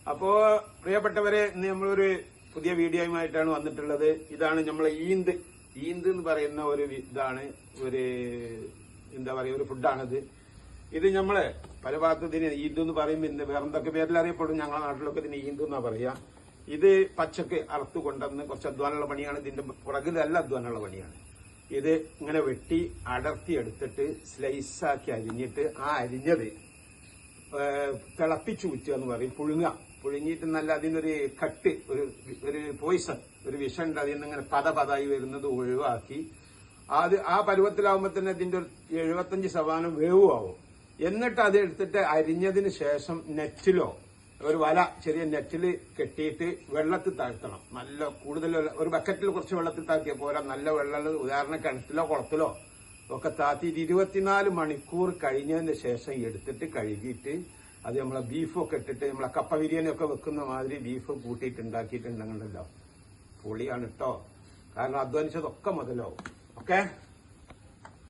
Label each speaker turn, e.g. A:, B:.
A: അപ്പോ പ്രിയപ്പെട്ടവരെ, ഇന്ന് നമ്മളൊരു പുതിയ വീഡിയോയുമായിട്ടാണ് വന്നിട്ടുള്ളത്. ഇതാണ് നമ്മളെ ഈന്ത് എന്ന് പറയുന്ന ഒരു ഇതാണ്, ഒരു എന്താ പറയുക, ഒരു ഫുഡാണിത്. ഇത് നമ്മളെ പല ഭാഗത്തും ഇതിന് ഈന്ത് എന്ന് പറയും, പിന്നെ വേറെ എന്തൊക്കെ പേരിൽ അറിയപ്പെടും. ഞങ്ങളുടെ നാട്ടിലൊക്കെ ഇതിന് ഈന്ത് എന്നാ പറയാ. ഇത് പച്ചക്ക് അറുത്ത് കൊണ്ടുവന്ന് കുറച്ച് അധ്വാനമുള്ള പണിയാണ്. ഇതിന്റെ പുറകിൽ നല്ല അധ്വാനമുള്ള പണിയാണ്. ഇത് ഇങ്ങനെ വെട്ടി അടർത്തി എടുത്തിട്ട് സ്ലൈസാക്കി അരിഞ്ഞിട്ട് ആ അരിഞ്ഞത് തിളപ്പിച്ചൂറ്റുക എന്ന് പറയും, പുഴുങ്ങിയിട്ട് നല്ല അതിനൊരു കട്ട്, ഒരു പോയിസൺ, ഒരു വിഷമുണ്ട്, അതിൽ നിന്ന് ഇങ്ങനെ പതായി വരുന്നത് ഒഴിവാക്കി ആ പരുവത്തിലാവുമ്പോൾ തന്നെ ഇതിന്റെ ഒരു 75% വേവുമാവും. എന്നിട്ട് അത് എടുത്തിട്ട് അരിഞ്ഞതിന് ശേഷം നെറ്റിലോ ഒരു വല, ചെറിയ നെറ്റിൽ കെട്ടിയിട്ട് വെള്ളത്തിൽ താഴ്ത്തണം. നല്ല കൂടുതൽ ഒരു ബക്കറ്റിൽ കുറച്ച് വെള്ളത്തിൽ താഴ്ത്തിയ പോരാ, നല്ല വെള്ളം, ഉദാഹരണം കിണറ്റിലോ കുളത്തിലോ ഒക്കെ താത്തിയിട്ട് 24 മണിക്കൂർ കഴിഞ്ഞതിന് ശേഷം എടുത്തിട്ട് കഴുകിയിട്ട് അത് നമ്മളെ ബീഫൊക്കെ ഇട്ടിട്ട് നമ്മളെ കപ്പ ബിരിയാണി ഒക്കെ വെക്കുന്ന മാതിരി ബീഫ് കൂട്ടിയിട്ട് ഉണ്ടാക്കിയിട്ടുണ്ടെങ്കിലല്ലോ പൊളിയാണ് കേട്ടോ. കാരണം അധ്വാനിച്ചതൊക്കെ മുതലാവും. ഓക്കെ.